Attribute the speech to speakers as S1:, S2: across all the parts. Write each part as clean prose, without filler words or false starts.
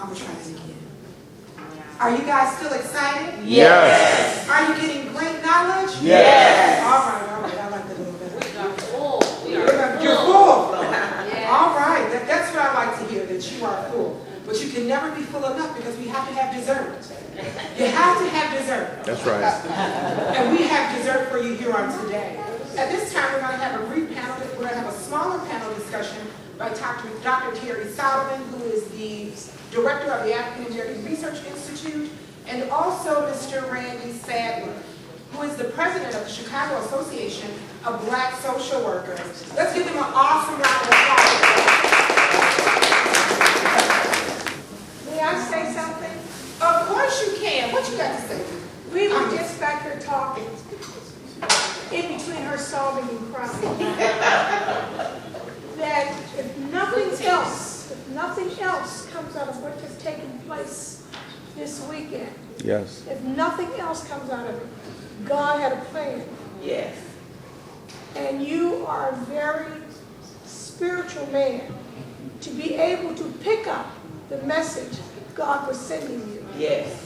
S1: I'm trying again. Are you guys still excited?
S2: Yes.
S1: Are you getting great knowledge?
S2: Yes.
S1: All right. I like that a little better.
S3: We are full.
S1: You're full. All right. That's what I like to hear, that you are full. But you can never be full enough because we have to have dessert. You have to have dessert.
S2: That's right.
S1: And we have dessert for you here on today. At this time, we're going to have a brief panel. We're going to have a smaller panel discussion by Dr. Terry Solomon, who is the director of the African American Research Institute, and also Mr. Randy Sadler, who is the president of the Chicago Association of Black Social Workers. Let's give them an awesome round of applause.
S4: May I say something?
S1: Of course you can. What you got to say?
S4: We were just back here talking, in between her sobbing and crying, that if nothing else comes out of what has taken place this weekend,
S2: Yes.
S4: if nothing else comes out of it, God had a plan.
S3: Yes.
S4: And you are a very spiritual man to be able to pick up the message God was sending you.
S3: Yes.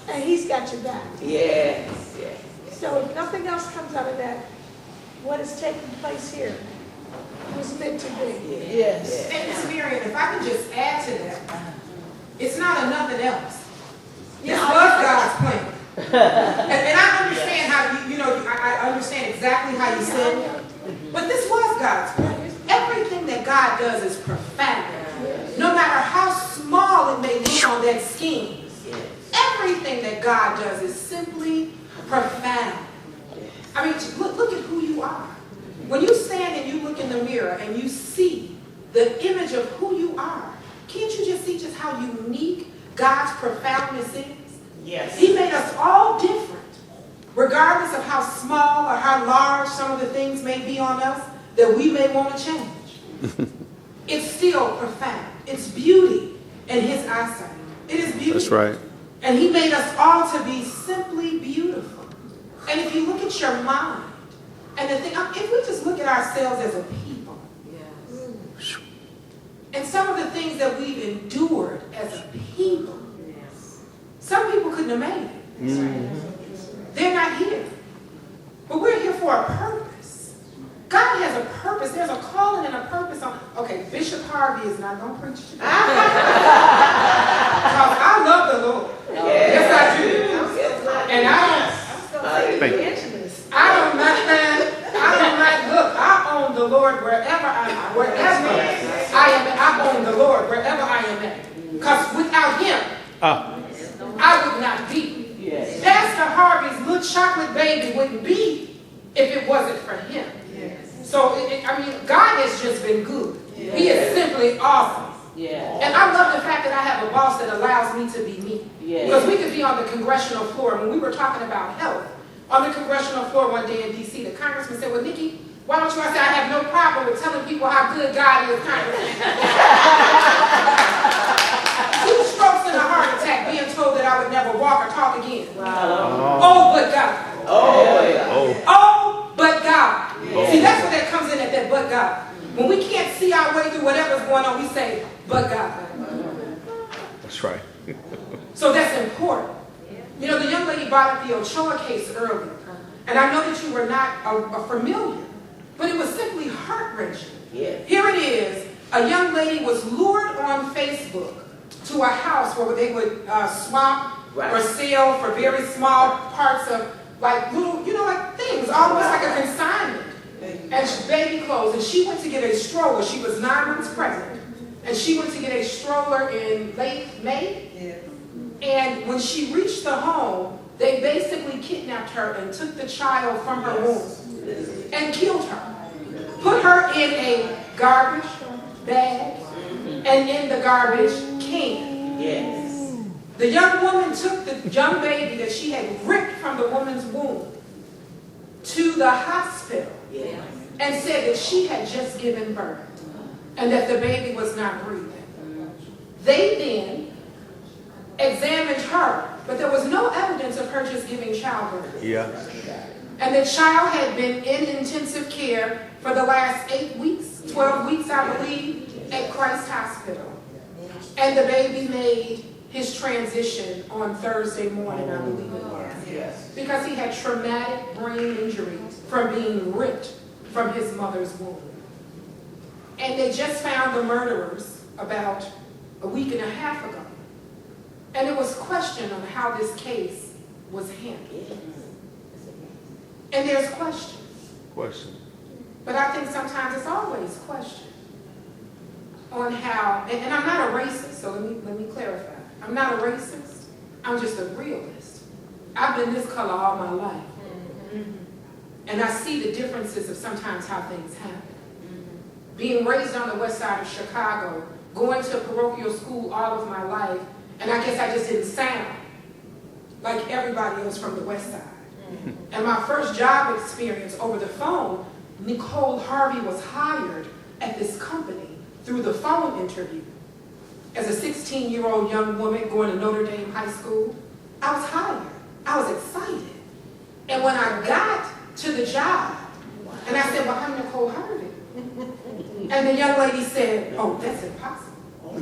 S4: And He's got your back.
S3: Yes. Yes.
S4: So if nothing else comes out of that, what is taking place here was meant to be.
S3: Yes.
S1: And Ms. Miriam, if I could just add to that, it's not a nothing else. This was God's plan. And I understand how I understand exactly how you said it, but this was God's plan. Everything that God does is profound. No matter how small it may look on that scheme, everything that God does is simply profound. I mean, look at who you are. When you stand and you look in the mirror and you see the image of who you are, can't you just see just how unique God's profoundness is?
S3: Yes.
S1: He made us all different, regardless of how small or how large some of the things may be on us that we may want to change. It's still profound. It's beauty in His eyesight. It is beauty.
S2: That's right.
S1: And He made us all to be simply beautiful. And if you look at your mind, and the thing, if we just look at ourselves as a people, and some of the things that we've endured as a people, some people couldn't have made it.
S2: Mm-hmm.
S1: They're not here. But we're here for a purpose. God has a purpose. There's a calling and a purpose on. Okay, Bishop Harvey is not going to preach today. Because I love the Lord. Yes, I do. And I own the Lord wherever I am. I own the Lord wherever I am at. Because without Him, I would not be.
S3: Yes.
S1: Pastor Harvey's little chocolate baby wouldn't be if it wasn't for him. So, God has just been good. He is simply awesome. And I love the fact that I have a boss that allows me to be me. Because we could be on the congressional floor. When we were talking about health, on the congressional floor one day in D.C., the congressman said, well, Nikki, why don't you? I said, I have no problem with telling people how good God is, Congressman. 2 strokes and a heart attack, being told that I would never walk or talk again.
S3: Wow.
S1: Oh, but God.
S3: Oh.
S1: But God.
S3: Yeah.
S1: See, that's where that comes in at that but God. When we can't see our way through whatever's going on, we say, but God.
S2: That's right.
S1: So that's important. You know, the young lady brought up the Ochoa case earlier. And I know that you were not familiar, but it was simply heart-wrenching.
S3: Yes.
S1: Here it is. A young lady was lured on Facebook to a house where they would swap or sell for very small parts of like little, like things, almost like a consignment. and baby clothes, and she went to get a stroller. She was 9 months pregnant, and she went to get a stroller in late May.
S2: Yes.
S1: And when she reached the home, they basically kidnapped her and took the child from her womb and killed her. Put her in a garbage bag and in the garbage can.
S3: Yes.
S1: The young woman took the young baby that she had ripped from the woman's womb to the hospital
S3: Yes.
S1: and said that she had just given birth and that the baby was not breathing. They then examined her, but there was no evidence of her just giving childbirth.
S2: Yeah.
S1: And the child had been in intensive care for the last 8 weeks, 12 weeks, I believe, at Christ Hospital. And the baby made his transition on Thursday morning, I believe it was.
S3: Yes.
S1: Because he had traumatic brain injury from being ripped from his mother's womb. And they just found the murderers about a week and a half ago. And it was questioned on how this case was handled. And there's questions.
S2: Question.
S1: But I think sometimes it's always questioned on how, and I'm not a racist, so let me clarify. I'm not a racist. I'm just a realist. I've been this color all my life. And I see the differences of sometimes how things happen. Being raised on the west side of Chicago, going to parochial school all of my life, and I guess I just didn't sound like everybody else from the west side. And my first job experience over the phone, Nicole Harvey was hired at this company through the phone interview. As a 16-year-old young woman going to Notre Dame High School, I was hired. I was excited. And when I got to the job, and I said, well, I'm Nicole Harvey. And the young lady said, oh, that's impossible.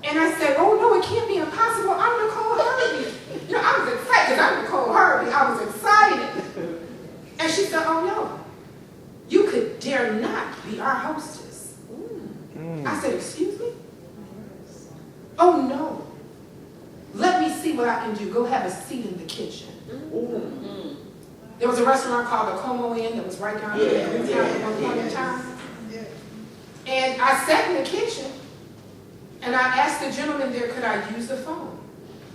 S1: And I said, oh, no, it can't be impossible. I'm Nicole Harvey. You know, I was excited because I'm Nicole Harvey. I was excited. And she said, oh, no, you could dare not be our hostess. I said, excuse me? Oh, no. Let me see what I can do. Go have a seat in the kitchen. There was a restaurant called the Como Inn that was right down here in Newtown at one point in time. And I sat in the kitchen, and I asked the gentleman there, could I use the phone?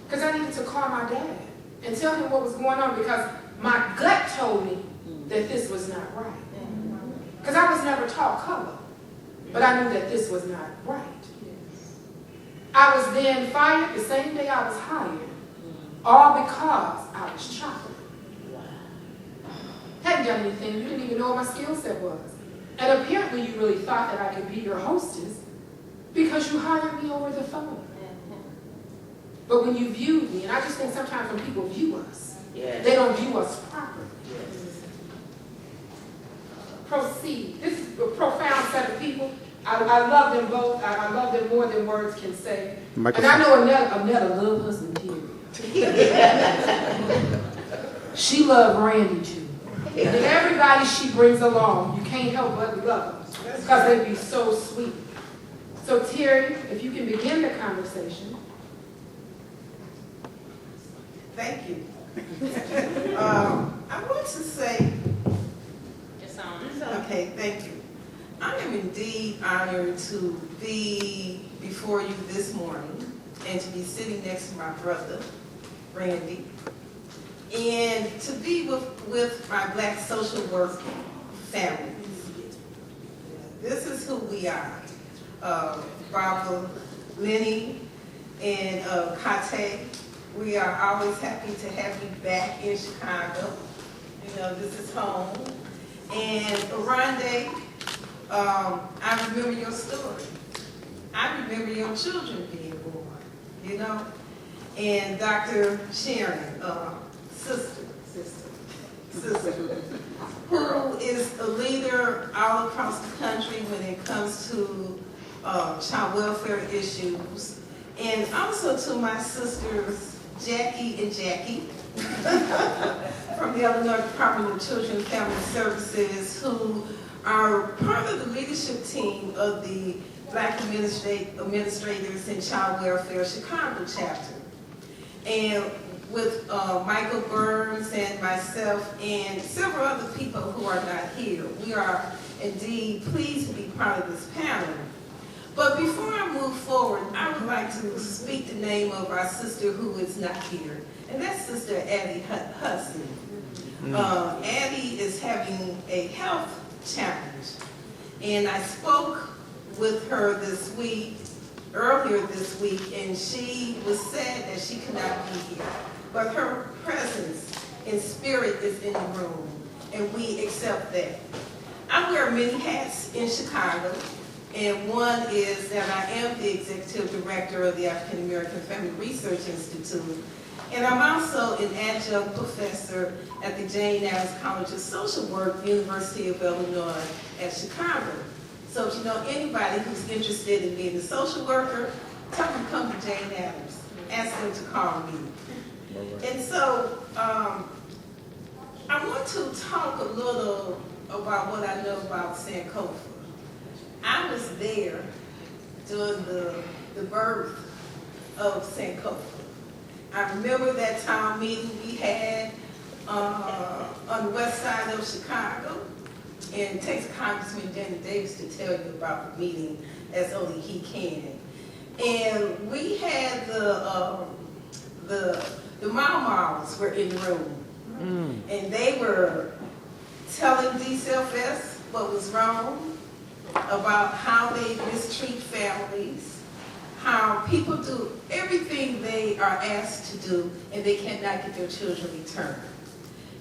S1: Because I needed to call my dad and tell him what was going on, because my gut told me that this was not right. Because I was never taught color, but I knew that this was not right. I was then fired the same day I was hired, all because I was chocolate. Hadn't done anything. You didn't even know what my skill set was. And apparently you really thought that I could be your hostess because you hired me over the phone. But when you viewed me, and I just think sometimes when people view us, they don't view us properly. Proceed. This is a profound set of people. I love them both. I love them more than words can say. And I know Annetta loves her material. She loved Randy too. And everybody she brings along, you can't help but love them because they be so sweet. So Terry, if you can begin the conversation.
S2: Thank you. I want to say, okay, thank you. I am indeed honored to be before you this morning and to be sitting next to my brother, Randy, and to be with my Black social work family. This is who we are. Barbara, Lenny, and Kate. We are always happy to have you back in Chicago. You know, this is home. And Arande, I remember your story. I remember your children being born, you know. And Dr. Sharon, sister, who is a leader all across the country when it comes to child welfare issues. And also to my sisters, Jackie and Jackie, from the Illinois Department of Children and Family Services, who are part of the leadership team of the Black Administrators in Child Welfare Chicago chapter. And with Michael Burns and myself and several other people who are not here. We are indeed pleased to be part of this panel. But before I move forward, I would like to speak the name of our sister who is not here, and that's Sister Addie Hudson. Addie is having a health challenge, and I spoke with her earlier this week, and she was sad that she could not be here. But her presence and spirit is in the room, and we accept that. I wear many hats in Chicago, and one is that I am the executive director of the African American Family Research Institute, and I'm also an adjunct professor at the Jane Addams College of Social Work, University of Illinois at Chicago. So if you know anybody who's interested in being a social worker, tell them to come to Jane Addams. Ask them to call me. And so I want to talk a little about what I know about Sankofa. I was there during the birth of Sankofa. I remember that town meeting we had on the west side of Chicago, and it takes Congressman Danny Davis to tell you about the meeting as only he can. And we had the Mau-Maus were in the room, and they were telling DCFS what was wrong, about how they mistreat families, how people do everything they are asked to do, and they cannot get their children returned.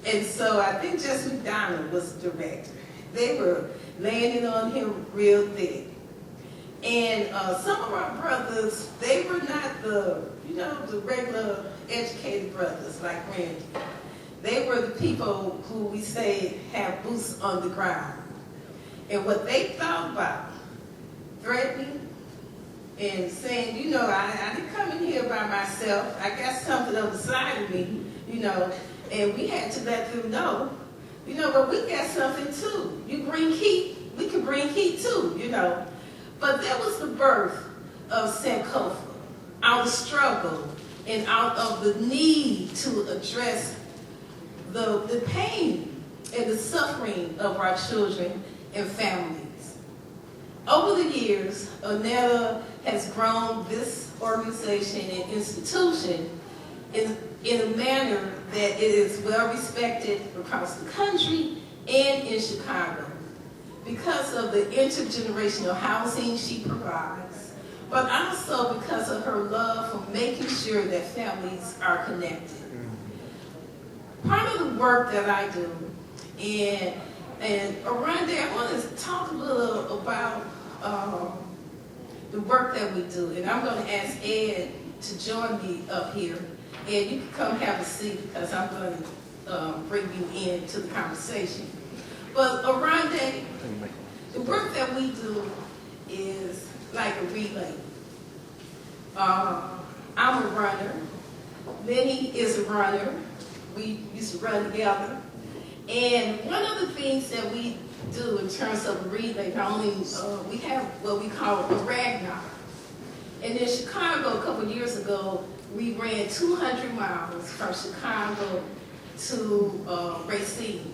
S2: And so I think Jess McDonald was the director. They were laying it on him real thick. And some of our brothers, they were not the regular educated brothers like Randy. They were the people who we say have boots on the ground. And what they thought about threatening and saying, I didn't come in here by myself. I got something on the side of me, and we had to let them know, but we got something too. You bring heat, we can bring heat too, But that was the birth of Sankofa, out of struggle and out of the need to address the pain and the suffering of our children and families. Over the years, Onetta has grown this organization and institution in a manner that it is well respected across the country and in Chicago because of the intergenerational housing she provides, but also because of her love for making sure that families are connected. Part of the work that I do, and around there, I want to talk a little about the work that we do. And I'm going to ask Ed to join me up here. Ed, you can come have a seat because I'm going to bring you into the conversation. But around there, the work that we do is like a relay. I'm a runner. Lenny is a runner. We used to run together. And one of the things that we do in terms of relay, not only we have what we call a Ragnar. And in Chicago, a couple of years ago, we ran 200 miles from Chicago to Racine.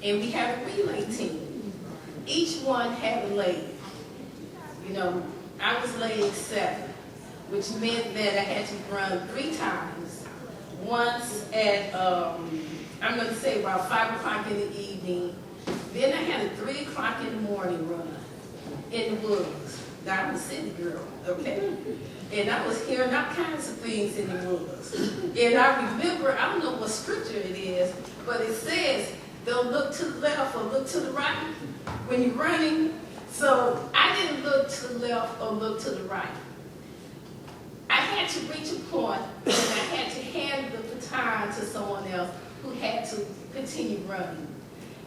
S2: And we had a relay team. Each one had a leg. I was leg 7, which meant that I had to run 3 times. Once at, I'm going to say about 5 o'clock in the evening. Then I had a 3 o'clock in the morning run in the woods. Now, I'm a city girl, okay? And I was hearing all kinds of things in the woods. And I remember, I don't know what scripture it is, but it says, don't look to the left or look to the right when you're running. So I didn't look to the left or look to the right. I had to reach a point and I had to hand the baton to someone else who had to continue running.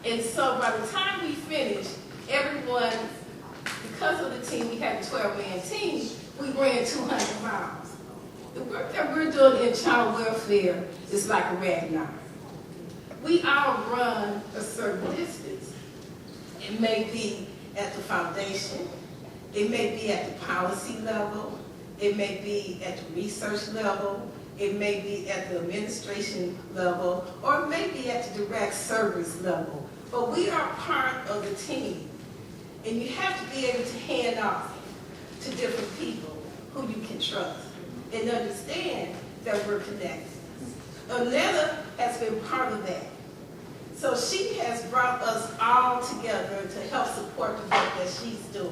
S2: And so by the time we finished, everyone, because of the team, we had a 12-man team, we ran 200 miles. The work that we're doing in child welfare is like a Ragnar. We all run a certain distance. It may be at the foundation. It may be at the policy level. It may be at the research level. It may be at the administration level, or it may be at the direct service level. But we are part of the team. And you have to be able to hand off to different people who you can trust and understand that we're connected. Anetta has been part of that. So she has brought us all together to help support the work that she's doing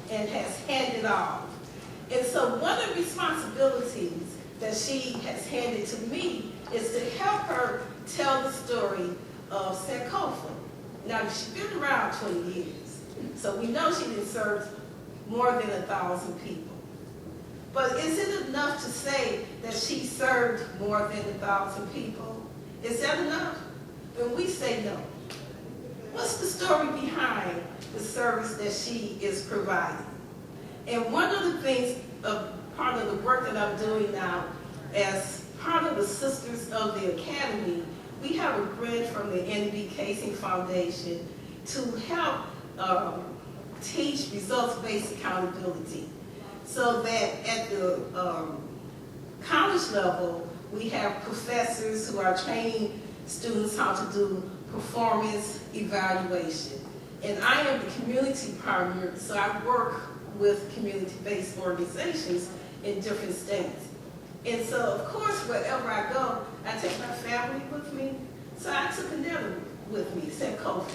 S2: and has handed off. And so one of the responsibilities that she has handed to me is to help her tell the story of Sankofa. Now, she's been around 20 years, so we know she didn't serve more than 1,000 people. But is it enough to say that she served more than 1,000 people? Is that enough? Then we say no. What's the story behind the service that she is providing? And one of the things, part of the work that I'm doing now, as part of the Sisters of the Academy, we have a grant from the N.B. Casing Foundation to help teach results-based accountability, so that at the college level, we have professors who are training students how to do performance evaluation. And I am the community partner, so I work with community-based organizations in different states. And so, of course, wherever I go, I take my family with me. So I took another with me, Sankofa.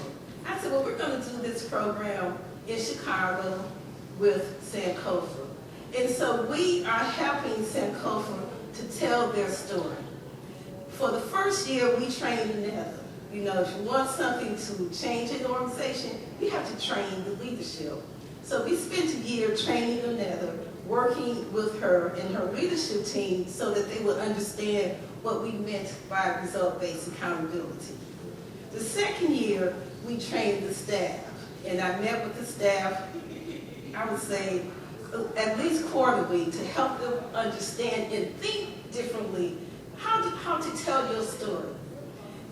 S2: I said, well, we're going to do this program in Chicago with Sankofa. And so we are helping Sankofa to tell their story. For the first year, we trained Anetta. You know, if you want something to change an organization, you have to train the leadership. So we spent a year training Anetta, working with her and her leadership team so that they would understand what we meant by result-based accountability. The second year, we trained the staff, and I met with the staff, I would say, at least quarterly, to help them understand and think differently how to tell your story.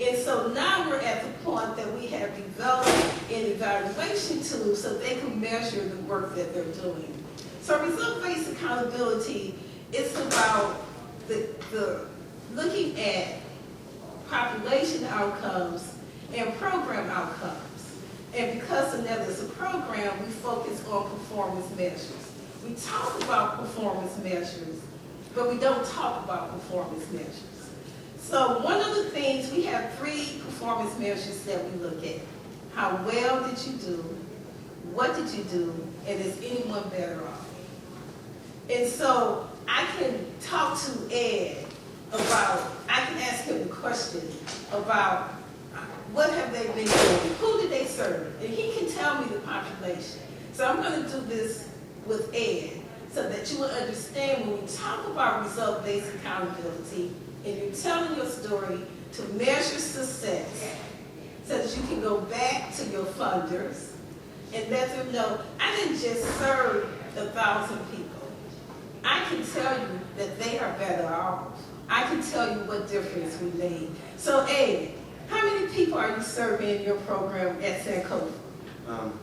S2: And so now we're at the point that we have developed an evaluation tool so they can measure the work that they're doing. So result-based accountability is about the looking at population outcomes and program outcomes. And because Anetta is a program, we focus on performance measures. We talk about performance measures, but we don't talk about performance measures. So one of the things, we have 3 performance measures that we look at. How well did you do? What did you do? And is anyone better off? And so I can talk to Ed about, I can ask him the question about what have they been doing? Who did they serve? And he can tell me the population. So I'm going to do this with Ed so that you will understand when we talk about result-based accountability and you're telling your story to measure success so that you can go back to your funders and let them know, I didn't just serve 1,000 people. I can tell you that they are better off. I can tell you what difference we made. So Ed, how many people are you serving in your program at Sankofa?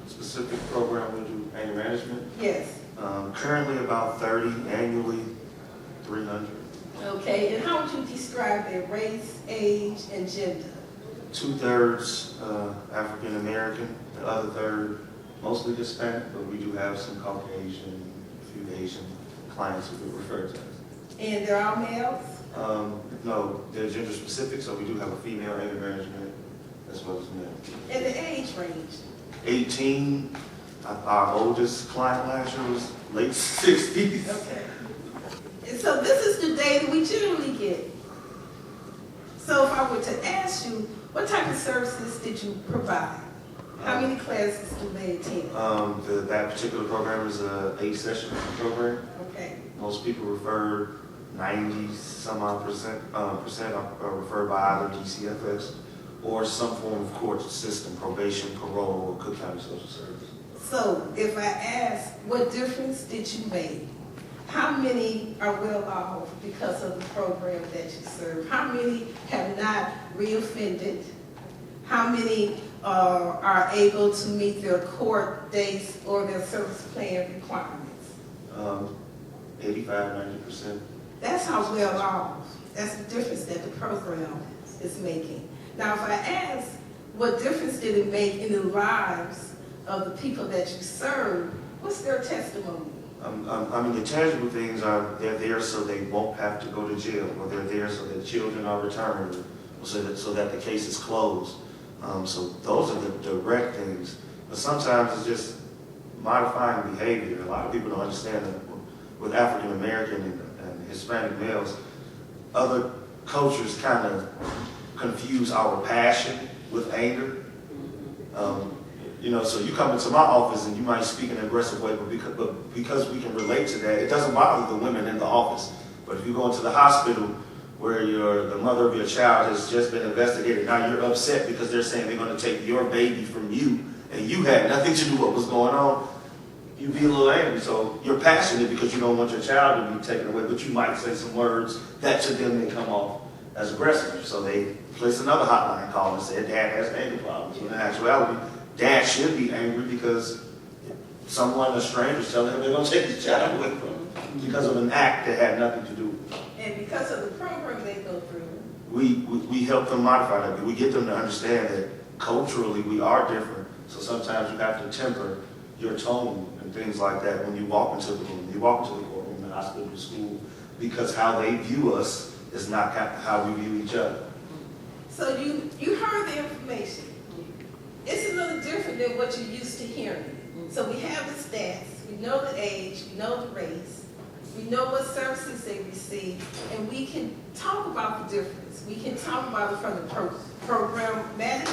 S5: Specific program, we do anger management.
S2: Yes.
S5: Currently about 30, annually 300.
S2: Okay, and how would you describe their race, age, and gender?
S5: 2/3 African American, the other third mostly Hispanic, but we do have some Caucasian, a few Asian clients who we refer to as.
S2: And they're all males?
S5: No, they're gender specific, so we do have a female anger management as well as male.
S2: And the age range?
S5: 18, our oldest client last year was late 60s.
S2: Okay. And so this is the data we generally get. So if I were to ask you, what type of services did you provide? How many classes do they attend?
S5: That particular program is a 8-session program.
S2: Okay.
S5: Most people refer 90-some-odd% are referred by either DCFS or some form of court system, probation, parole, or Cook County Social Service.
S2: So if I ask, what difference did you make? How many are well off because of the program that you serve? How many have not reoffended? How many are able to meet their court dates or their service plan requirements?
S5: 85-90%.
S2: That's how well off. That's the difference that the program is making. Now, if I ask, what difference did it make in the lives of the people that you serve, what's their testimony?
S5: I mean, the tangible things are they're there so they won't have to go to jail, or they're there so that children are returned, or so that the case is closed. So those are the direct things. But sometimes it's just modifying behavior. A lot of people don't understand that with African American and Hispanic males, other cultures kind of confuse our passion with anger. So you come into my office and you might speak in an aggressive way, but because we can relate to that, it doesn't bother the women in the office. But if you go into the hospital where the mother of your child has just been investigated, now you're upset because they're saying they're going to take your baby from you, and you had nothing to do with what was going on, you'd be a little angry. So you're passionate because you don't want your child to be taken away, but you might say some words that to them may come off as aggressive. So they place another hotline call and say, Dad has anger problems. When in actuality, Dad should be angry because someone, a stranger, is telling him they're going to take his child away from him because of an act that had nothing to do with it.
S2: And because of the program they go through.
S5: We help them modify that. We get them to understand that culturally we are different. So sometimes you have to temper your tone and things like that when you walk into the room, you walk into the courtroom, the hospital, the school, because how they view us is not how we view each other.
S2: So you heard the information. It's a little different than what you're used to hearing. So we have the stats, we know the age, we know the race, we know what services they receive, and we can talk about the difference. We can talk about it from the programmatic,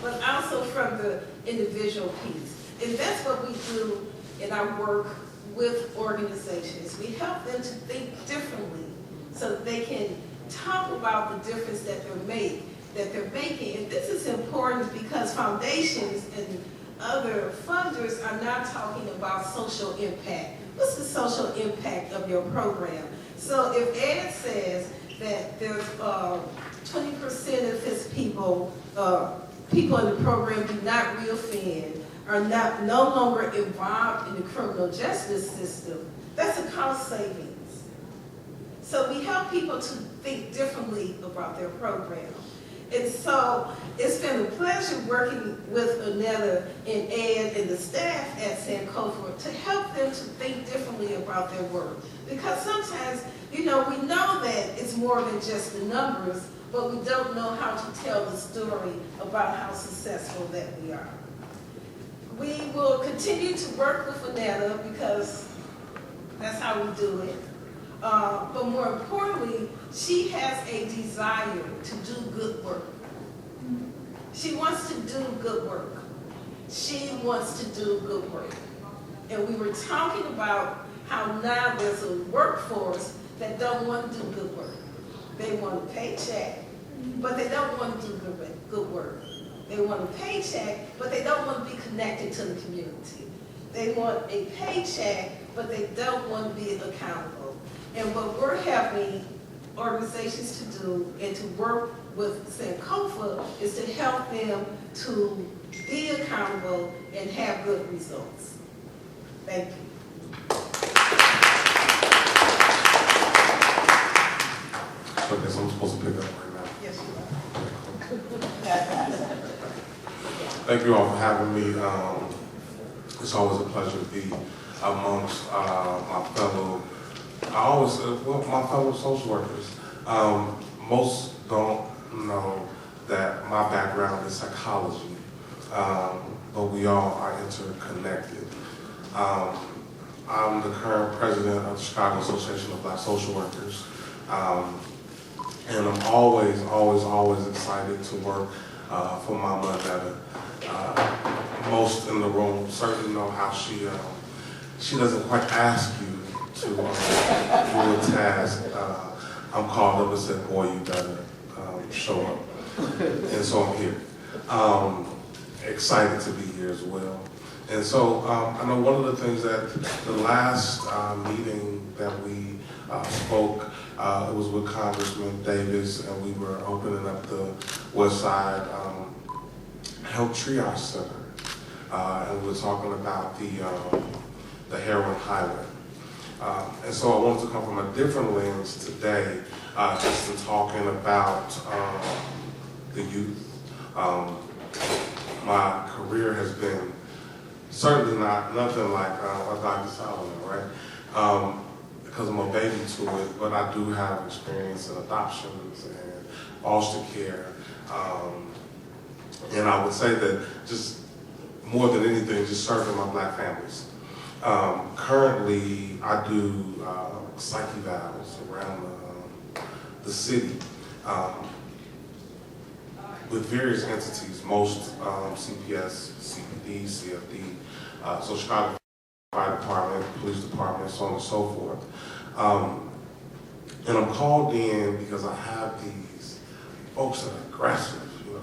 S2: but also from the individual piece. And that's what we do in our work with organizations. We help them to think differently so that they can talk about the difference that they're making. And this is important because foundations and other funders are not talking about social impact. What's the social impact of your program? So if Ed says that there's 20% of his people in the program do not reoffend, are no longer involved in the criminal justice system, that's a cost savings. So we help people to think differently about their program. And so it's been a pleasure working with Annetta and Ed and the staff at Sankofa to help them to think differently about their work. Because sometimes, we know that it's more than just the numbers, but we don't know how to tell the story about how successful that we are. We will continue to work with Annetta because that's how we do it. But more importantly, she has a desire to do good work. She wants to do good work. She wants to do good work. And we were talking about how now there's a workforce that don't want to do good work. They want a paycheck, but they don't want to do good work. They want a paycheck, but they don't want to be connected to the community. They want a paycheck, but they don't want to be accountable. And what we're helping organizations to do and to work with Sankofa is to help them to be accountable and have good results. Thank you.
S6: Okay, so I'm supposed to pick up right now.
S2: Yes, you are.
S6: Thank you all for having me. It's always a pleasure to be amongst my fellow, my fellow social workers. Most don't know that my background is psychology, but we all are interconnected. I'm the current president of the Chicago Association of Black Social Workers. And I'm always excited to work for Mama Annetta. Most in the room certainly know how she doesn't quite ask you to do a task. I'm called up and said, boy, you better show up. And so I'm here. Excited to be here as well. And so I know one of the things that the last meeting that we spoke, it was with Congressman Davis, and we were opening up the West Side Health Triage Center. And we were talking about the heroin highway. And so I wanted to come from a different lens today, just in talking about the youth. My career has been certainly nothing like Dr. Solomon, right? Because I'm a baby to it, but I do have experience in adoptions and foster care. And I would say that just more than anything, just serving my black families. Currently, I do psych evals around the city with various entities, most CPS, CPD, CFD, so Chicago Fire Department, Police Department, so on and so forth. And I'm called in because I have these folks that are aggressive.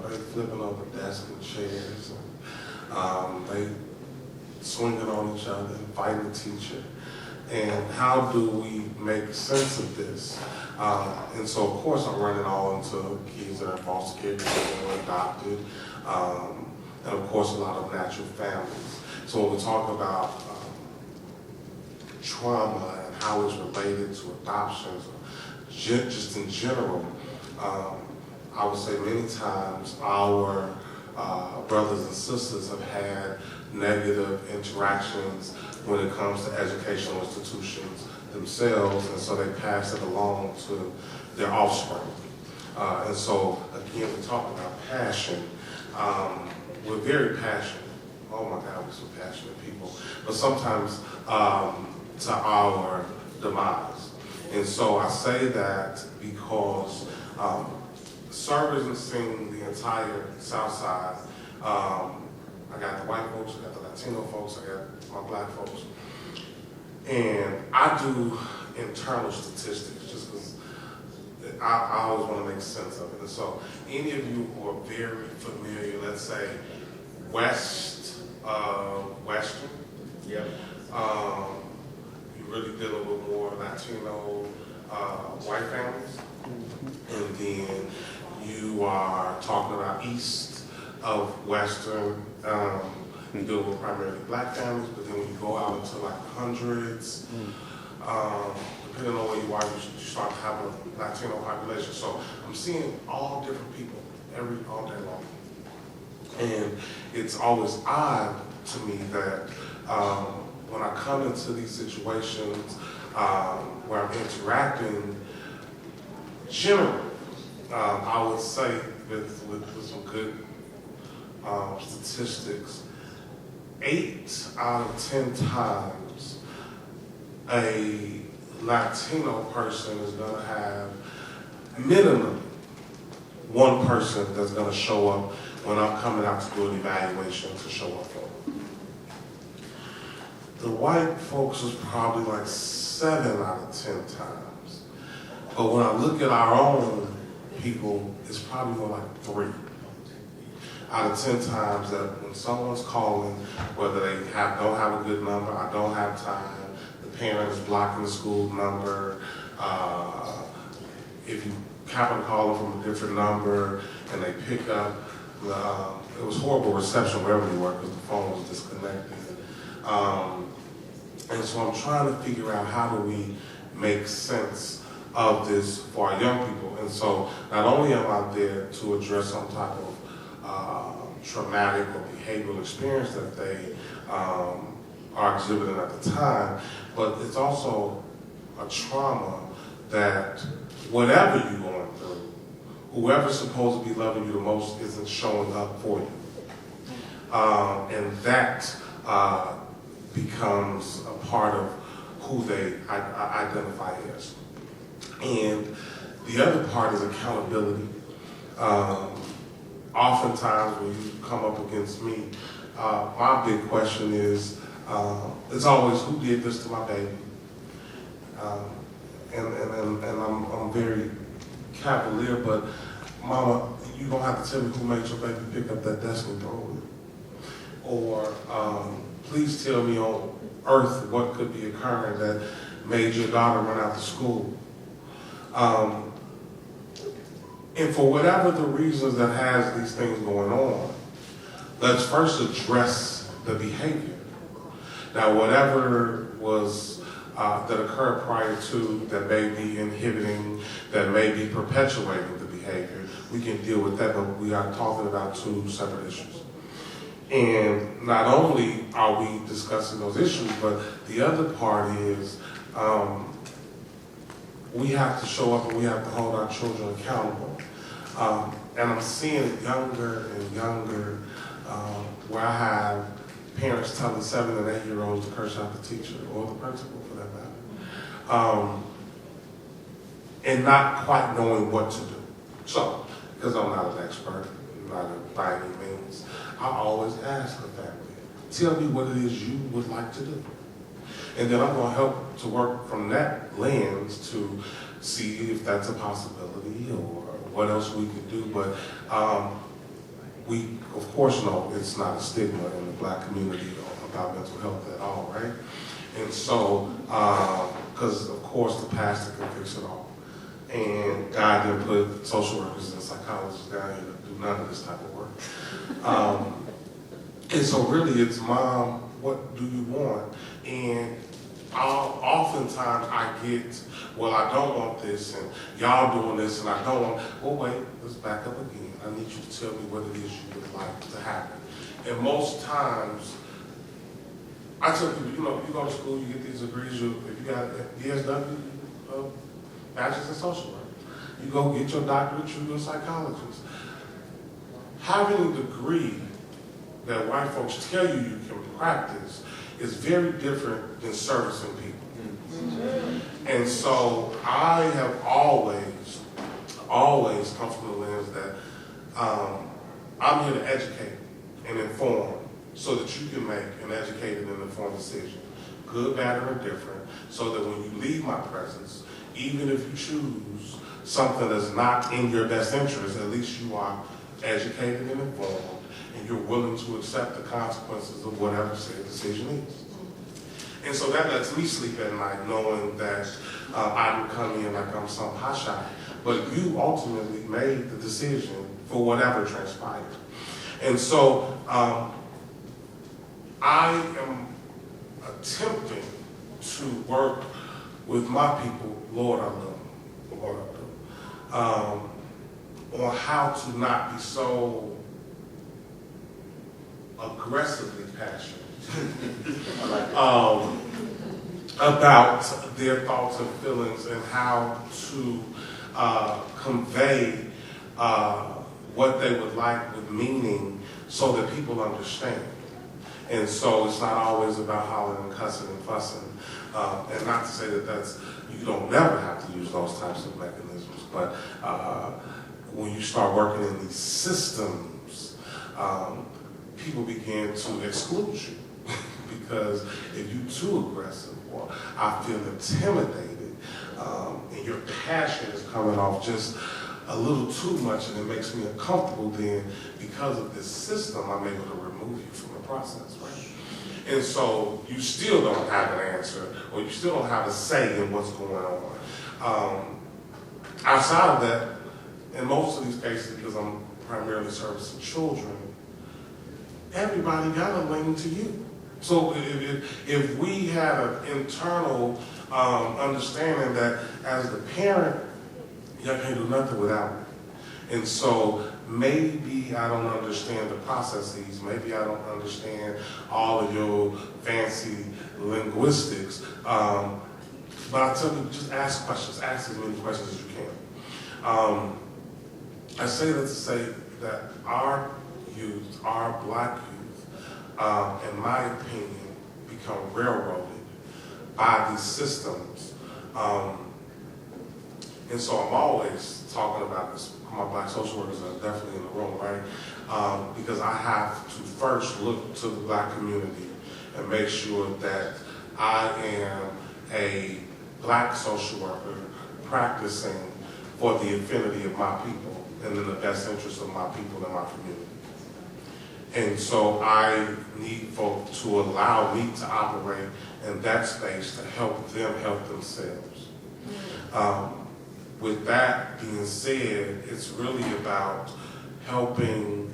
S6: They flipping over desks and chairs, and they swinging on each other and fighting the teacher. And how do we make sense of this? And so, of course, I'm running all into kids that are in foster care, kids that were adopted, and of course, a lot of natural families. So when we talk about trauma and how it's related to adoptions, just in general, I would say many times our brothers and sisters have had negative interactions when it comes to educational institutions themselves, and so they pass it along to their offspring. And so, again, we talk about passion. We're very passionate. Oh my God, we're so passionate people. But sometimes to our demise. And so I say that because serve isn't seeing the entire South Side. I got the white folks, I got the Latino folks, I got my black folks. And I do internal statistics just because I always want to make sense of it. And so any of you who are very familiar, let's say, Western,
S5: Yep.
S6: you're really dealing with more Latino white families. And then you are talking about east of Western, you deal with primarily black families, but then when you go out into like hundreds, depending on where you are, you start to have a Latino population. So I'm seeing all different people all day long. And it's always odd to me that when I come into these situations where I'm interacting, generally, I would say with some good statistics, 8 out of 10 times a Latino person is going to have minimum one person that's going to show up when I'm coming out to do an evaluation to show up for them. The white folks is probably like 7 out of 10 times. But when I look at our own people, it's probably more like 3 out of 10 times that when someone's calling, whether they don't have a good number, I don't have time, the parent is blocking the school number, if you happen to call them from a different number and they pick up, it was horrible reception wherever you were because the phone was disconnected. And so I'm trying to figure out how do we make sense of this for our young people. And so not only am I there to address some type of traumatic or behavioral experience that they are exhibiting at the time, but it's also a trauma that whatever you're going through, whoever's supposed to be loving you the most isn't showing up for you. And that becomes a part of who they identify as. And the other part is accountability. Oftentimes when you come up against me, my big question is, it's always, who did this to my baby? And I'm very cavalier, but Mama, you don't have to tell me who made your baby pick up that desk and throw it. Or please tell me on earth what could be occurring that made your daughter run out to school. And for whatever the reasons that has these things going on, let's first address the behavior. Now, whatever was that occur prior to, that may be inhibiting, that may be perpetuating the behavior, we can deal with that, but we are talking about two separate issues. And not only are we discussing those issues, but the other part is we have to show up and we have to hold our children accountable. And I'm seeing it younger and younger, where I have parents telling 7- and 8-year-olds to curse out the teacher or the principal for that matter, and not quite knowing what to do. So, because I'm not an expert, not by any means, I always ask the family, tell me what it is you would like to do. And then I'm going to help to work from that lens to see if that's a possibility or what else we could do. But we, of course, know it's not a stigma in the Black community about mental health at all, right? And so, because of course the pastor can fix it all. And God didn't put social workers and psychologists down here to do none of this type of work. And so really it's, Mom, what do you want? And oftentimes I get, well, I don't want this, and y'all doing this, and I don't want, well, wait, let's back up again. I need you to tell me what it is you would like to happen. And most times, I tell people, you know, you go to school, you get these degrees, if you got DSW, bachelor's in social work, you go get your doctorate, you're a psychologist. Having a degree that white folks tell you you can practice is very different than servicing people. And so I have always come from the lens that I'm here to educate and inform so that you can make an educated and informed decision, good, bad, or indifferent, so that when you leave my presence, even if you choose something that's not in your best interest, at least you are educated and informed, and you're willing to accept the consequences of whatever said decision is. And so that lets me sleep at night knowing that I would come in like I'm some hotshot, but you ultimately made the decision for whatever transpired. And so I am attempting to work with my people, Lord I love them, Lord I do, on how to not be so aggressively passionate about their thoughts and feelings and how to convey what they would like with meaning so that people understand. And so it's not always about hollering and cussing and fussing. And not to say that you don't never have to use those types of mechanisms, but when you start working in these systems, people begin to exclude you because if you're too aggressive or I feel intimidated and your passion is coming off just a little too much and it makes me uncomfortable, then because of this system, I'm able to remove you from the process, right? And so you still don't have an answer or you still don't have a say in what's going on. Outside of that, in most of these cases, because I'm primarily servicing children, everybody got to lean to you. So if we have an internal understanding that as the parent, y'all can't do nothing without me. And so maybe I don't understand the processes, maybe I don't understand all of your fancy linguistics, but I tell you, just ask questions, ask as many questions as you can. I say that to say that our youth, our Black youth, in my opinion, become railroaded by these systems. And so I'm always talking about this. My Black social workers are definitely in the room, right? Because I have to first look to the Black community and make sure that I am a Black social worker practicing for the affinity of my people and in the best interest of my people and my community. And so I need folk to allow me to operate in that space to help them help themselves. With that being said, it's really about helping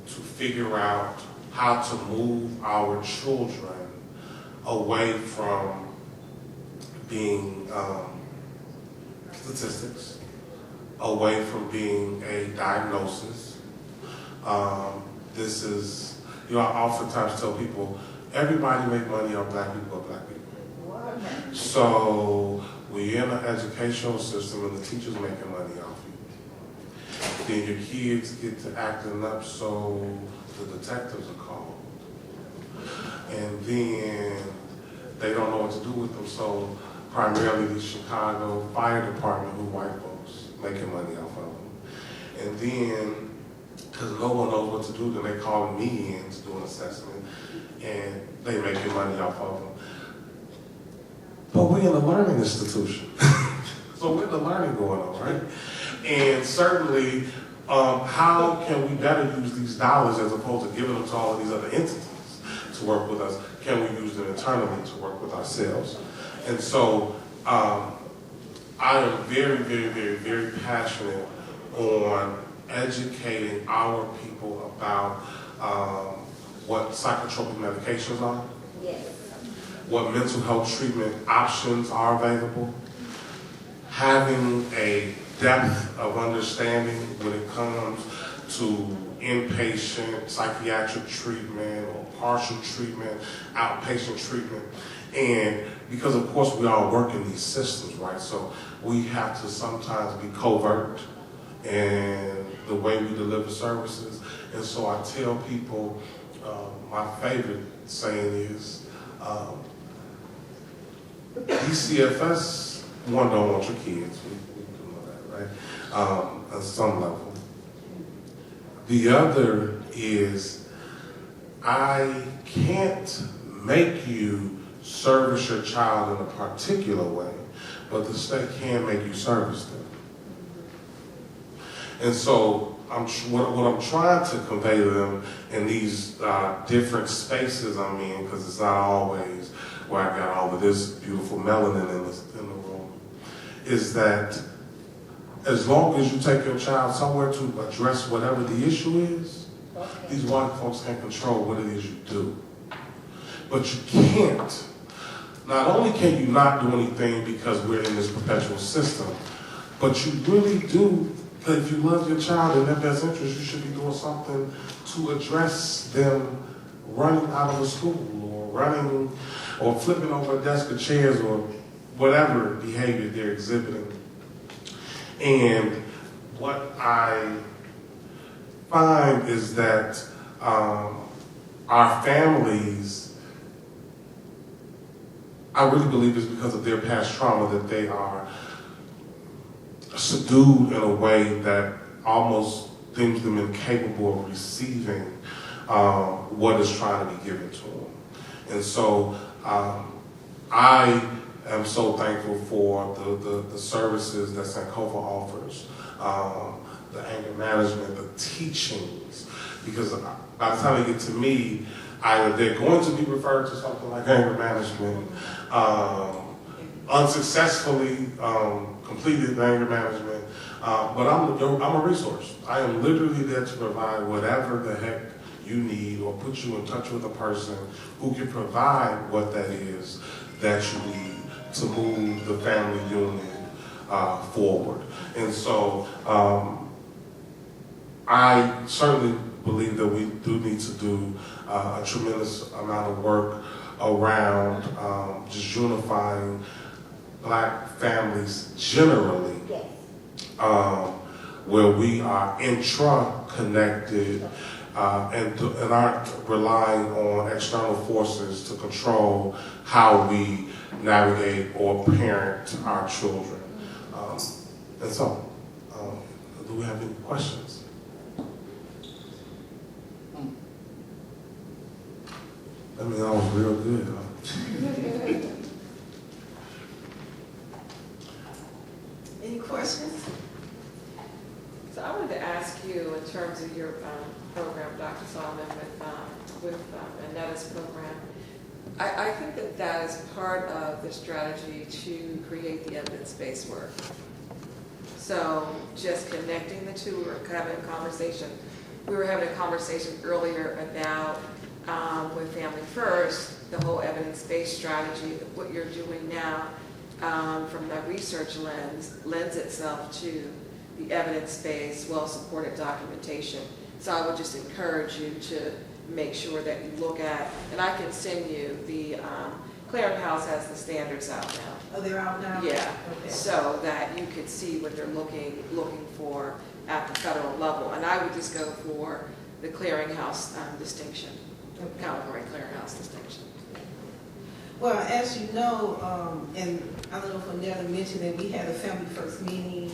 S6: to figure out how to move our children away from being statistics, away from being a diagnosis. This is, I oftentimes tell people, everybody make money on black people or black people. So we're in an educational system and the teacher's making money off you. Then your kids get to acting up, so the detectives are called. And then they don't know what to do with them, so primarily the Chicago Fire Department, who white folks, making money off of them. And then, because no one knows what to do, then they call me in to do an assessment, and they making money off of them. But we're in a learning institution. So we're in the learning going on, right? And certainly, how can we better use these dollars as opposed to giving them to all of these other entities to work with us? Can we use them internally to work with ourselves? And so I am very, very, very, very passionate on educating our people about what psychotropic medications are,
S7: Yes.
S6: what mental health treatment options are available, having a depth of understanding when it comes to inpatient psychiatric treatment or partial treatment, outpatient treatment. And because of course we all work in these systems, right? So we have to sometimes be covert in the way we deliver services. And so I tell people, my favorite saying is, DCFS, one, don't want your kids. We do know that, right? At some level. The other is, I can't make you service your child in a particular way, but the state can make you service them. And so what I'm trying to convey to them in these different spaces I'm in, because it's not always where I got all of this beautiful melanin in the room, is that as long as you take your child somewhere to address whatever the issue is, these white folks can't control what it is you do. But you can't. Not only can you not do anything because we're in this perpetual system, but you really do, if you love your child in their best interest, you should be doing something to address them running out of a school or running or flipping over a desk or chairs or whatever behavior they're exhibiting. And what I find is that our families, I really believe it's because of their past trauma that they are subdued in a way that almost deems them incapable of receiving what is trying to be given to them. And so I am so thankful for the services that Sankofa offers, the anger management, the teachings, because by the time they get to me, either they're going to be referred to something like anger management, unsuccessfully completed anger management, but I'm a resource. I am literally there to provide whatever the heck you need or put you in touch with a person who can provide what that is that you need to move the family unit forward. And so I certainly believe that we do need to do a tremendous amount of work around just unifying Black families generally,
S7: Yes.
S6: where we are intra-connected and aren't relying on external forces to control how we navigate or parent our children. And so, do we have any questions? I mean, that was real good, huh?
S2: Any questions?
S8: So I wanted to ask you, in terms of your program, Dr. Solomon, with Annetta's program, I think that is part of the strategy to create the evidence-based work. So just connecting the two, we were having a conversation. We were having a conversation earlier about with Family First, the whole evidence-based strategy, what you're doing now from that research lends itself to the evidence-based, well-supported documentation. So I would just encourage you to make sure that you look at, and I can send you the, Clearinghouse has the standards out now.
S2: Oh, they're out now?
S8: Yeah,
S2: Okay.
S8: so that you could see what they're looking for at the federal level. And I would just go for the Clearinghouse distinction, category Clearinghouse distinction.
S2: Well, as you know, and I don't know if Anetta mentioned that we had a Family First meeting.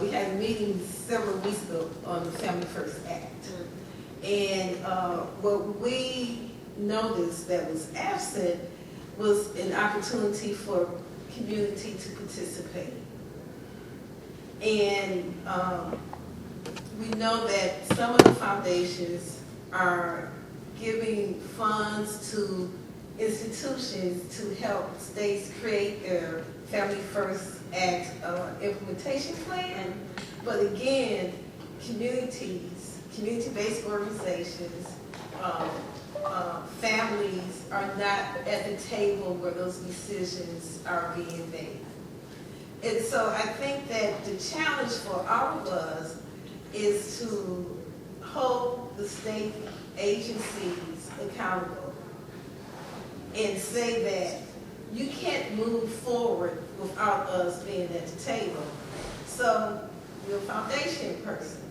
S2: We had a meeting several weeks ago on the Family First Act. And what we noticed that was absent was an opportunity for community to participate. And we know that some of the foundations are giving funds to institutions to help states create their Family First Act implementation plan. But again, community-based organizations, families are not at the table where those decisions are being made. And so I think that the challenge for all of us is to hold the state agencies accountable and say that you can't move forward without us being at the table. So you're a foundation person.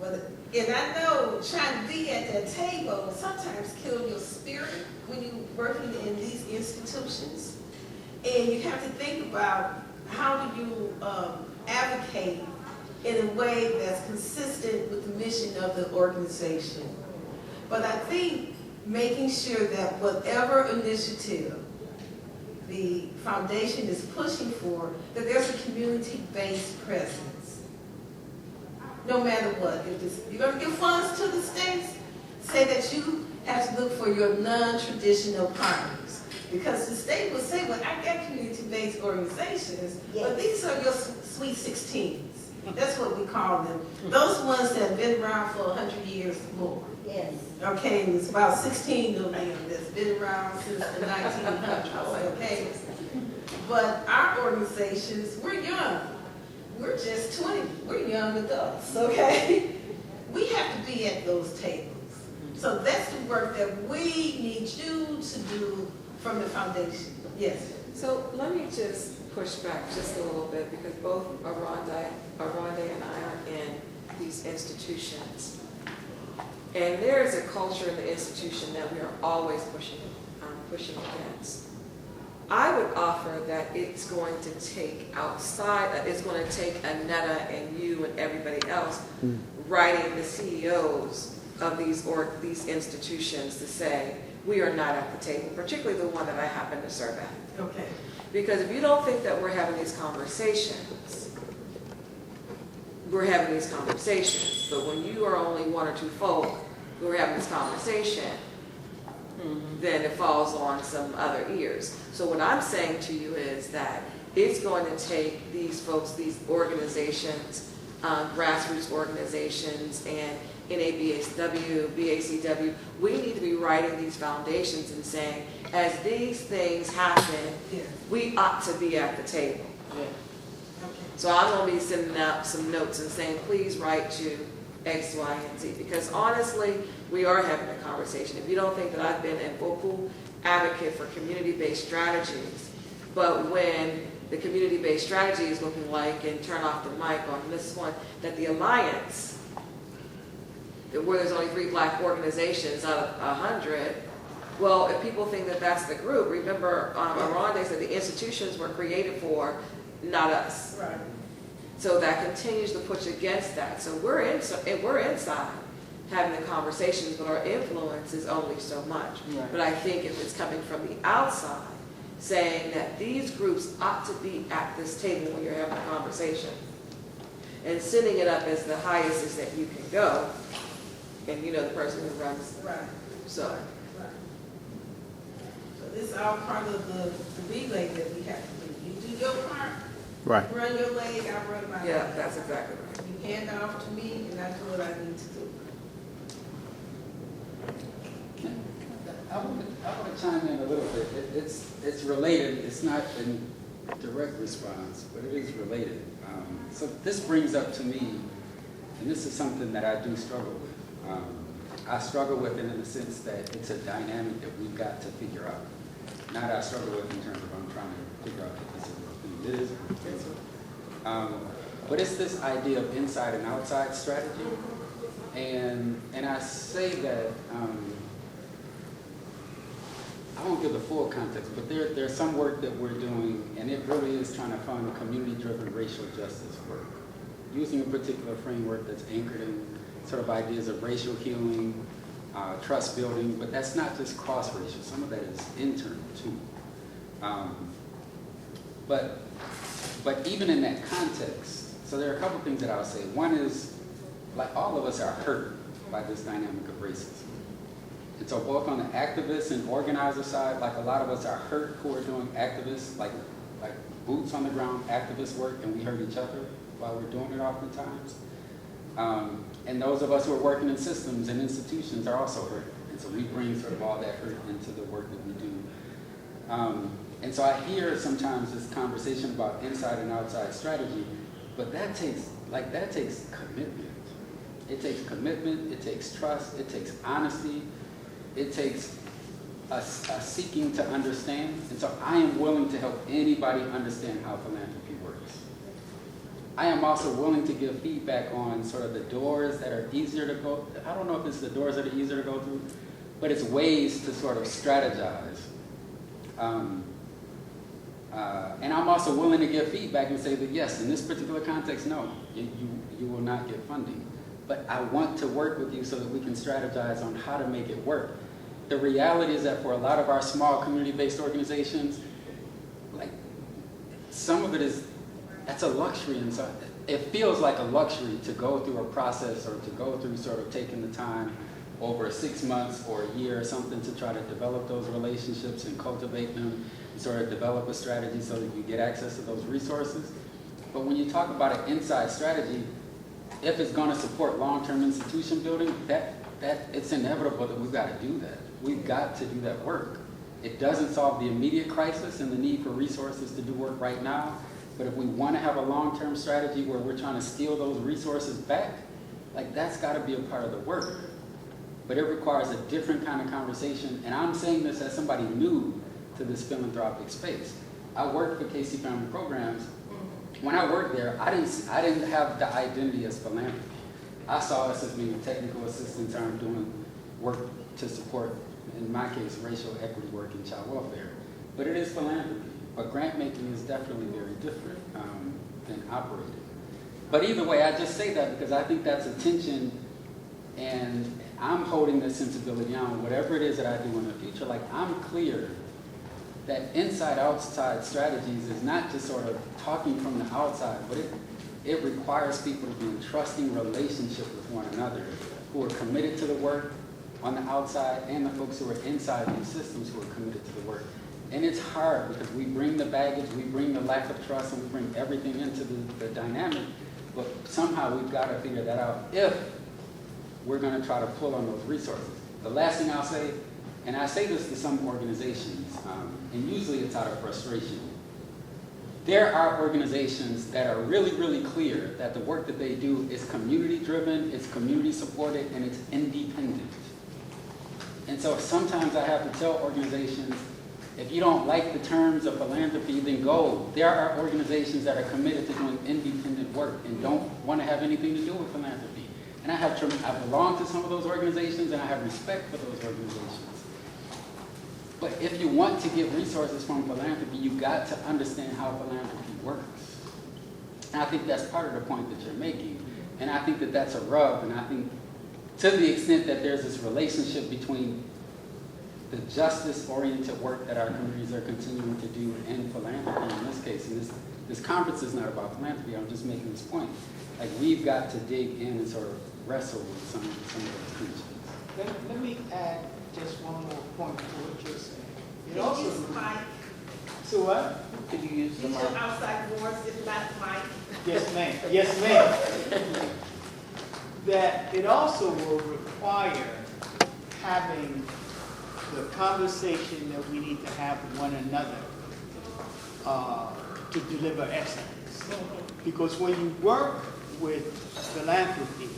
S2: And I know trying to be at that table sometimes kills your spirit when you're working in these institutions. And you have to think about how do you advocate in a way that's consistent with the mission of the organization. But I think making sure that whatever initiative the foundation is pushing for, that there's a community-based presence. No matter what, if you're going to give funds to the states, say that you have to look for your non-traditional partners. Because the state will say, well, I got community-based organizations, but these are your sweet 16s. That's what we call them. Those ones that have been around for 100 years or more.
S7: Yes.
S2: Okay, and it's about 16 of them that's been around since the 1900s, okay? But our organizations, we're young. We're just 20. We're young adults, okay? We have to be at those tables. So that's the work that we need you to do from the foundation. Yes.
S8: So let me just push back just a little bit, because both Aronde and I are in these institutions. And there is a culture in the institution that we are always pushing against. I would offer that it's going to take it's going to take Anetta and you and everybody else writing the CEOs of these institutions to say, we are not at the table, particularly the one that I happen to serve at.
S2: Okay.
S8: Because if you don't think that we're having these conversations, we're having these conversations. But when you are only one or two folk who are having this conversation, then it falls on some other ears. So what I'm saying to you is that it's going to take these folks, these organizations, grassroots organizations, and NABSW, BACW, we need to be writing these foundations and saying, as these things happen, we ought to be at the table.
S2: Okay.
S8: So I'm going to be sending out some notes and saying, please write to X, Y, and Z. Because honestly, we are having a conversation. If you don't think that I've been a vocal advocate for community-based strategies, but when the community-based strategy is looking like, and turn off the mic on this one, that the Alliance, where there's only 3 black organizations out of 100, well, if people think that that's the group, remember Aronde said the institutions were created for, not us.
S2: Right.
S8: So that continues to push against that. So we're inside having the conversations, but our influence is only so much.
S3: Right.
S8: But I think if it's coming from the outside, saying that these groups ought to be at this table when you're having a conversation, and sending it up as the highest is that you can go, and you know the person who runs.
S2: Right.
S8: So.
S2: Right. So this is all part of the relay that we have to do. You do your part.
S9: Right.
S2: Run your leg, I run my leg.
S8: Yeah, that's exactly right.
S2: You hand it off to me, and I do what I need to do.
S10: I want to chime in a little bit.
S7: it's related. It's not in direct response, but it is related. So this brings up to me, and this is something that I do struggle with. I struggle with it in the sense that it's a dynamic that we've got to figure out. Not I struggle with in terms of I'm trying to figure out that this is a real thing. It is a real thing. But it's this idea of inside and outside strategy. And I say that, I won't give the full context, but there's some work that we're doing, and it really is trying to fund community-driven racial justice work, using a particular framework that's anchored in sort of ideas of racial healing, trust building, but that's not just cross-racial. Some of that is internal, too. But even in that context, so there are a couple things that I would say. One is, like, all of us are hurt by this dynamic of racism. And so both on the activist and organizer side, like a lot of us are hurt who are doing activists, like boots on the ground activist work, and we hurt each other while we're doing it oftentimes. And those of us who are working in systems and institutions are also hurt. And so we bring sort of all that hurt into the work that we do. And so I hear sometimes this conversation about inside and outside strategy, but that takes commitment. It takes commitment, it takes trust, it takes honesty, it takes a seeking to understand. And so I am willing to help anybody understand how philanthropy works. I am also willing to give feedback on sort of the doors that are easier to go. I don't know if it's the doors that are easier to go through, but it's ways to sort of strategize. And I'm also willing to give feedback and say that yes, in this particular context, no, you will not get funding. But I want to work with you so that we can strategize on how to make it work. The reality is that for a lot of our small community-based organizations, like some of it is, that's a luxury, and so it feels like a luxury to go through a process or to go through sort of taking the time over 6 months or a year or something to try to develop those relationships and cultivate them and sort of develop a strategy so that you get access to those resources. But when you talk about an inside strategy, if it's going to support long-term institution building, that it's inevitable that we've got to do that. We've got to do that work. It doesn't solve the immediate crisis and the need for resources to do work right now, but if we want to have a long-term strategy where we're trying to steal those resources back, like that's got to be a part of the work. But it requires a different kind of conversation, and I'm saying this as somebody new to this philanthropic space. I worked for KC Family Programs. When I worked there, I didn't have the identity as philanthropy. I saw us as being technical assistants doing work to support, in my case, racial equity work in child welfare. But it is philanthropy. But grant making is definitely very different than operating. But either way, I just say that because I think that's a tension, and I'm holding this sensibility on whatever it is that I do in the future. Like, I'm clear that inside-outside strategies is not just sort of talking from the outside, but it requires people to be in trusting relationship with one another, who are committed to the work on the outside, and the folks who are inside these systems who are committed to the work. And it's hard because we bring the baggage, we bring the lack of trust, and we bring everything into the dynamic, but somehow we've got to figure that out if we're going to try to pull on those resources. The last thing I'll say, and I say this to some organizations, and usually it's out of frustration. There are organizations that are really, really clear that the work that they do is community-driven, it's community-supported, and it's independent. And so sometimes I have to tell organizations, if you don't like the terms of philanthropy, then go. There are organizations that are committed to doing independent work and don't want to have anything to do with philanthropy. And I belong to some of those organizations, and I have respect for those organizations. But if you want to get resources from philanthropy, you've got to understand how philanthropy works. And I think that's part of the point that you're making. And I think that that's a rub. And I think to the extent that there's this relationship between the justice-oriented work that our communities are continuing to do and philanthropy in this case, and this conference is not about philanthropy, I'm just making this point. Like, we've got to dig in and sort of wrestle with some of those creatures.
S9: Let me add just one more point to what you're saying. It
S2: Can you use the mic?
S9: So what?
S3: Could you use the
S2: Use
S3: mic?
S2: your outside voice, if not mic.
S9: Yes, ma'am. Yes, ma'am. That it also will require having the conversation that we need to have with one another to deliver excellence. Because when you work with philanthropy,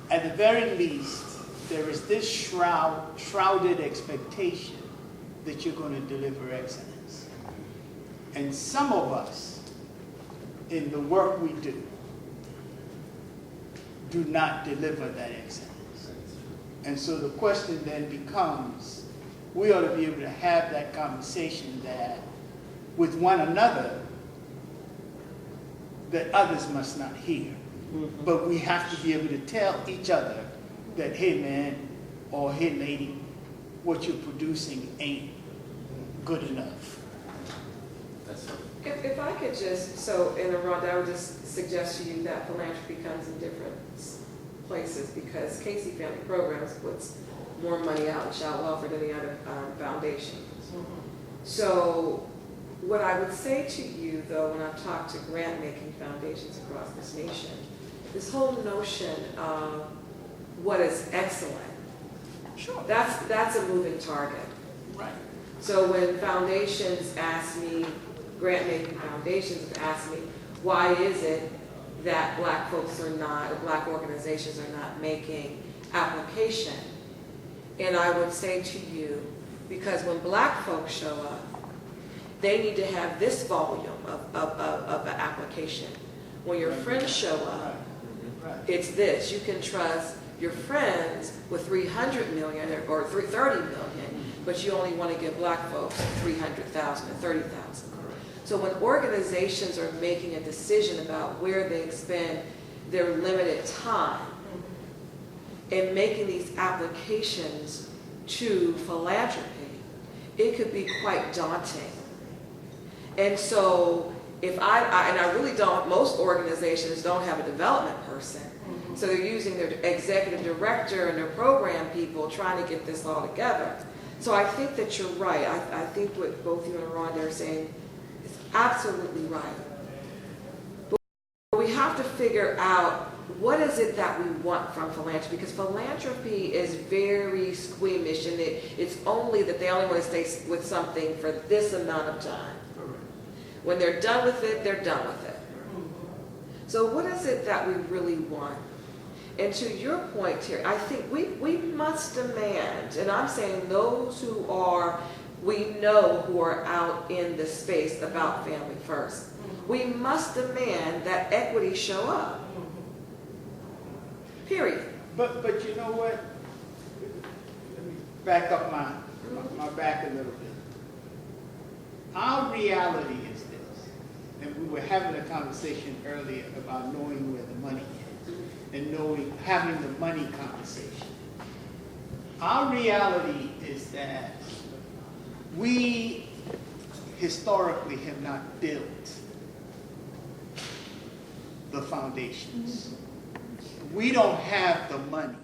S9: at the very least, there is this shrouded expectation that you're going to deliver excellence. And some of us, in the work we do not deliver that excellence. And so the question then becomes, we ought to be able to have that conversation that with one another that others must not hear. But we have to be able to tell each other that, hey man, or hey lady, what you're producing ain't good enough.
S7: That's it.
S8: If I could just, so in Rhonda, I would just suggest to you that philanthropy comes in different places, because Casey Family Programs puts more money out in child welfare than the other foundations. So what I would say to you, though, when I've talked to grant-making foundations across this nation, this whole notion of what is excellent,
S9: Sure.
S8: that's a moving target.
S9: Right.
S8: So when foundations ask me, grant-making foundations ask me, why is it that black folks are not, or black organizations are not making application? And I would say to you, because when black folks show up, they need to have this volume of an application. When your friends show up, it's this. You can trust your friends with 300 million or 330 million, but you only want to give black folks 300,000 or 30,000. So when organizations are making a decision about where they spend their limited time and making these applications to philanthropy, it could be quite daunting. And so if and I really don't, most organizations don't have a development person. So they're using their executive director and their program people trying to get this all together. So I think that you're right. I think what both you and Rhonda are saying is absolutely right. But we have to figure out, what is it that we want from philanthropy? Because philanthropy is very squeamish, and it's only that they only want to stay with something for this amount of time. When they're done with it, they're done with it. So what is it that we really want? And to your point, Terry, I think we must demand, and I'm saying those who are, we know who are out in the space about family first, we must demand that equity show up. Period.
S9: But you know what? Let me back up my back a little bit. Our reality is this, and we were having a conversation earlier about knowing where the money is, and having the money conversation. Our reality is that we historically have not built the foundations. We don't have the money